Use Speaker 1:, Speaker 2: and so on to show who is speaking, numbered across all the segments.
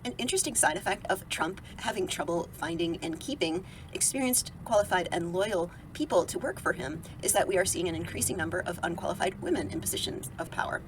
Speaker 1: An interesting side effect of Trump having trouble finding and keeping experienced, qualified, and loyal people to work for him is that we are seeing an increasing number of unqualified women in positions of power.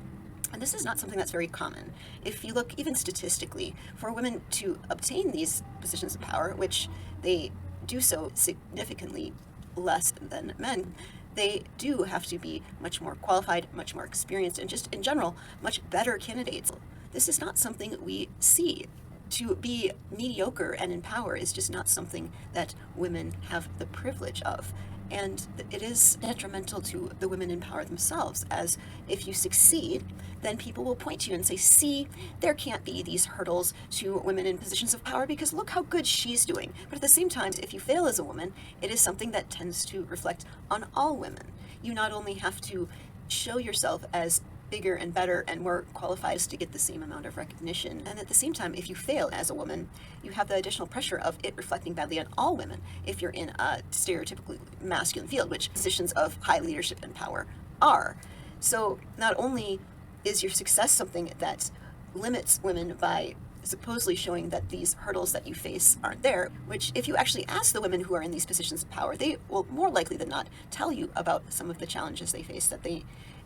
Speaker 1: And this is not something that's very common. If you look even statistically, for women to obtain these positions of power, which they do so significantly less than men, they do have to be much more qualified, much more experienced, and just in general, much better candidates. This is not something we see. To be mediocre and in power is just not something that women have the privilege of. And it is detrimental to the women in power themselves, as if you succeed, then people will point to you and say, see, there can't be these hurdles to women in positions of power because look how good she's doing. But at the same time, if you fail as a woman, it is something that tends to reflect on all women. You not only have to show yourself as bigger and better and more qualified to get the same amount of recognition. And at the same time, if you fail as a woman, you have the additional pressure of it reflecting badly on all women if you're in a stereotypically masculine field, which positions of high leadership and power are. So not only is your success something that limits women by supposedly showing that these hurdles that you face aren't there, which if you actually ask the women who are in these positions of power, they will more likely than not tell you about some of the challenges they face that they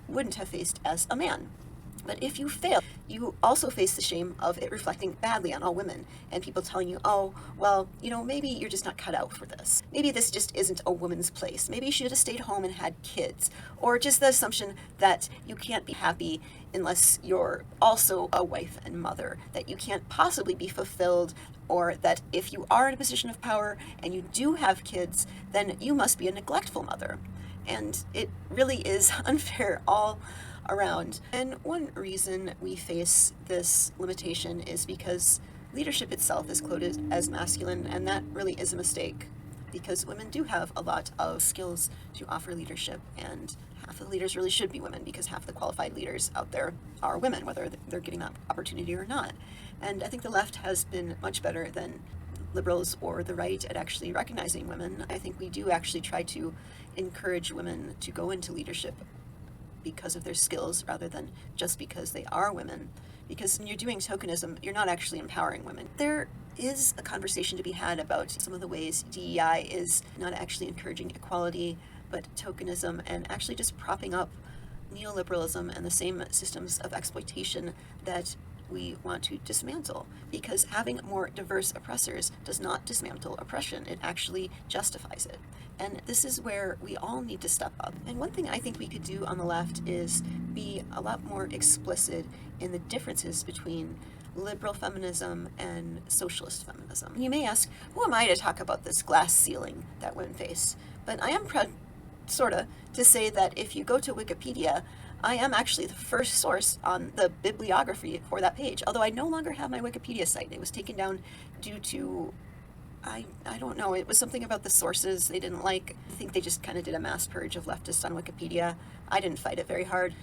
Speaker 1: wouldn't have faced as a man. But if you fail, you also face the shame of it reflecting badly on all women and people telling you, oh, well, maybe you're just not cut out for this. Maybe this just isn't a woman's place. Maybe you should have stayed home and had kids. Or just the assumption that you can't be happy unless you're also a wife and mother, that you can't possibly be fulfilled, or that if you are in a position of power and you do have kids, then you must be a neglectful mother. And it really is unfair all around. And one reason we face this limitation is because leadership itself is coded as masculine, and that really is a mistake because women do have a lot of skills to offer leadership, and half of the leaders really should be women because half of the qualified leaders out there are women, whether they're getting that opportunity or not. And I think the left has been much better than liberals or the right at actually recognizing women. I think we do actually try to encourage women to go into leadership because of their skills rather than just because they are women. Because when you're doing tokenism, you're not actually empowering women. There is a conversation to be had about some of the ways DEI is not actually encouraging equality, but tokenism, and actually just propping up neoliberalism and the same systems of exploitation that we want to dismantle, because having more diverse oppressors does not dismantle oppression, it actually justifies it. And this is where we all need to step up. And one thing I think we could do on the left is be a lot more explicit in the differences between liberal feminism and socialist feminism. You may ask, who am I to talk about this glass ceiling that women face? But I am proud, sorta, to say that if you go to Wikipedia, I am actually the first source on the bibliography for that page, although I no longer have my Wikipedia site. It was taken down due to, I don't know, it was something about the sources they didn't like. I think they just kind of did a mass purge of leftists on Wikipedia. I didn't fight it very hard.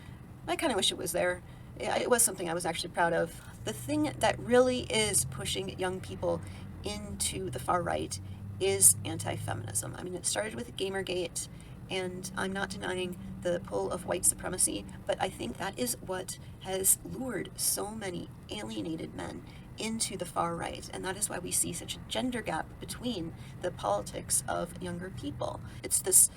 Speaker 1: I kind of wish it was there. It was something I was actually proud of. The thing that really is pushing young people into the far right is anti-feminism. I mean, it started with Gamergate, and I'm not denying the pull of white supremacy, but I think that is what has lured so many alienated men into the far right, and that is why we see such a gender gap between the politics of younger people. It's this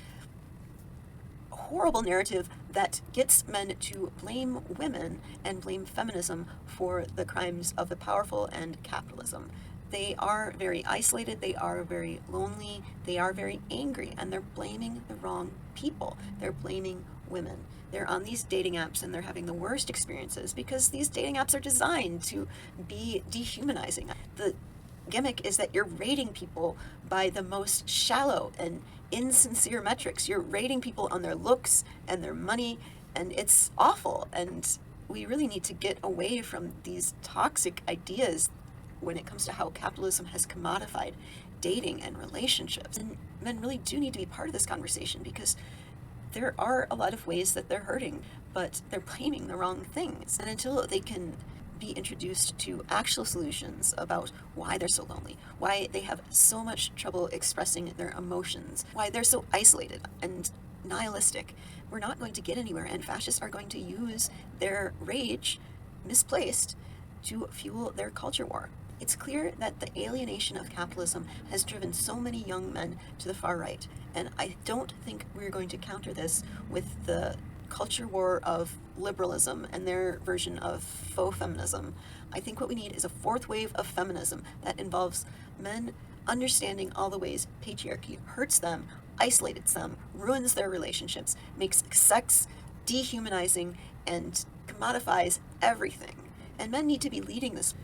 Speaker 1: horrible narrative that gets men to blame women and blame feminism for the crimes of the powerful and capitalism. They are very isolated, they are very lonely, they are very angry, and they're blaming the wrong people. They're blaming women. They're on these dating apps and they're having the worst experiences because these dating apps are designed to be dehumanizing. The gimmick is that you're rating people by the most shallow and insincere metrics. You're rating people on their looks and their money, and it's awful. And we really need to get away from these toxic ideas when it comes to how capitalism has commodified dating and relationships. And men really do need to be part of this conversation because there are a lot of ways that they're hurting, but they're blaming the wrong things. And until they can be introduced to actual solutions about why they're so lonely, why they have so much trouble expressing their emotions, why they're so isolated and nihilistic, we're not going to get anywhere. And fascists are going to use their rage, misplaced, to fuel their culture war. It's clear that the alienation of capitalism has driven so many young men to the far right, and I don't think we're going to counter this with the culture war of liberalism and their version of faux feminism. I think what we need is a fourth wave of feminism that involves men understanding all the ways patriarchy hurts them, isolates them, ruins their relationships, makes sex dehumanizing, and commodifies everything. And men need to be leading this.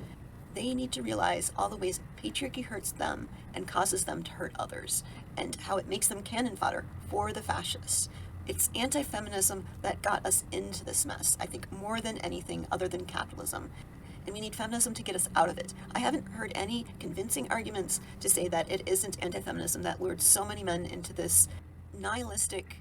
Speaker 1: They need to realize all the ways patriarchy hurts them and causes them to hurt others, and how it makes them cannon fodder for the fascists. It's anti-feminism that got us into this mess, I think, more than anything other than capitalism. And we need feminism to get us out of it. I haven't heard any convincing arguments to say that it isn't anti-feminism that lured so many men into this nihilistic,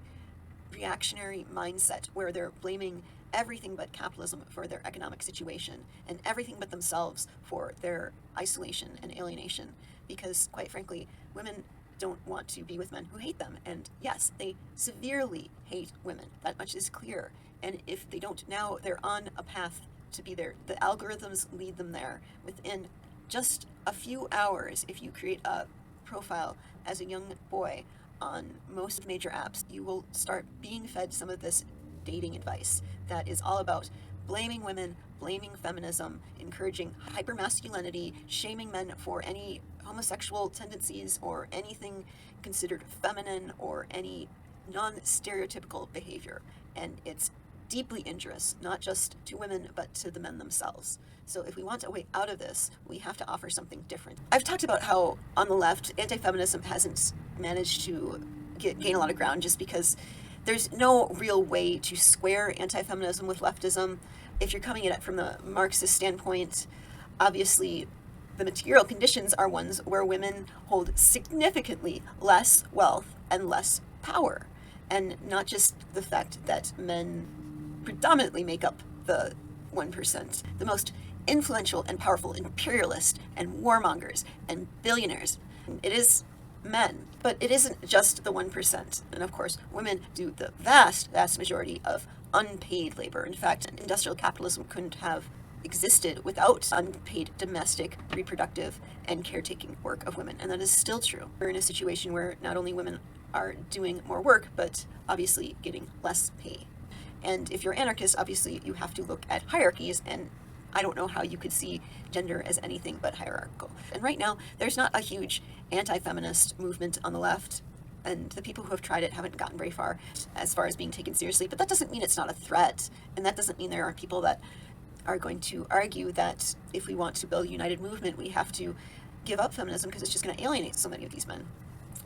Speaker 1: reactionary mindset where they're blaming everything but capitalism for their economic situation and everything but themselves for their isolation and alienation. Because, quite frankly, women don't want to be with men who hate them. And yes, they severely hate women. That much is clear. And if they don't now, they're on a path to be there. The algorithms lead them there. Within just a few hours, if you create a profile as a young boy on most major apps, you will start being fed some of this dating advice that is all about blaming women, blaming feminism, encouraging hypermasculinity, shaming men for any homosexual tendencies or anything considered feminine or any non-stereotypical behavior. And it's deeply injurious, not just to women, but to the men themselves. So if we want a way out of this, we have to offer something different. I've talked about how on the left, anti-feminism hasn't managed to gain a lot of ground just because there's no real way to square anti-feminism with leftism. If you're coming at it from the Marxist standpoint, obviously the material conditions are ones where women hold significantly less wealth and less power. And not just the fact that men predominantly make up the 1%. The most influential and powerful imperialists and warmongers and billionaires, it is men. But it isn't just the 1%. And of course, women do the vast majority of unpaid labor. In fact, industrial capitalism couldn't have existed without unpaid domestic, reproductive, and caretaking work of women. And that is still true. We're in a situation where not only women are doing more work, but obviously getting less pay. And if you're anarchist, obviously you have to look at hierarchies, and I don't know how you could see gender as anything but hierarchical. And right now, there's not a huge anti-feminist movement on the left, and the people who have tried it haven't gotten very far as being taken seriously. But that doesn't mean it's not a threat, and that doesn't mean there aren't people that are going to argue that if we want to build a united movement, we have to give up feminism because it's just going to alienate so many of these men.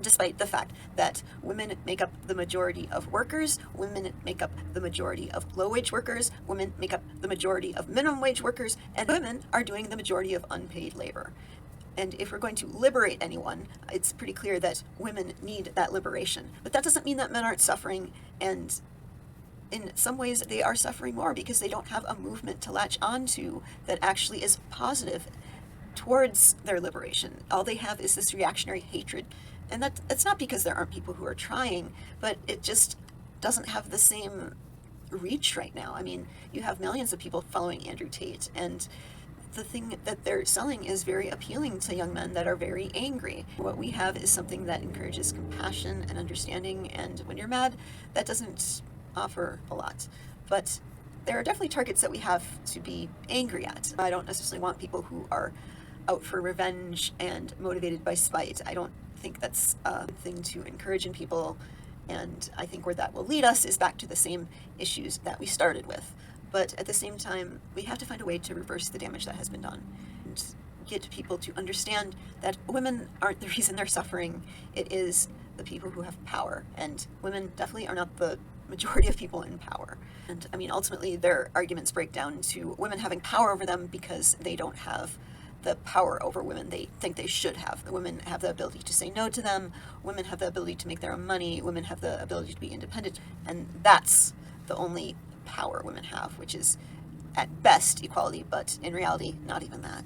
Speaker 1: Despite the fact that women make up the majority of workers, women make up the majority of low-wage workers, women make up the majority of minimum-wage workers, and women are doing the majority of unpaid labor. And if we're going to liberate anyone, it's pretty clear that women need that liberation. But that doesn't mean that men aren't suffering, and in some ways they are suffering more because they don't have a movement to latch onto that actually is positive towards their liberation. All they have is this reactionary hatred. And it's not because there aren't people who are trying, but it just doesn't have the same reach right now. I mean, you have millions of people following Andrew Tate, and the thing that they're selling is very appealing to young men that are very angry. What we have is something that encourages compassion and understanding, and when you're mad, that doesn't offer a lot. But there are definitely targets that we have to be angry at. I don't necessarily want people who are out for revenge and motivated by spite. I don't think that's a thing to encourage in people, and I think where that will lead us is back to the same issues that we started with. But at the same time, we have to find a way to reverse the damage that has been done and get people to understand that women aren't the reason they're suffering. It is the people who have power, and women definitely are not the majority of people in power. And I mean, ultimately, their arguments break down to women having power over them because they don't have the power over women they think they should have. The women have the ability to say no to them. Women have the ability to make their own money. Women have the ability to be independent. And that's the only power women have, which is at best equality, but in reality, not even that.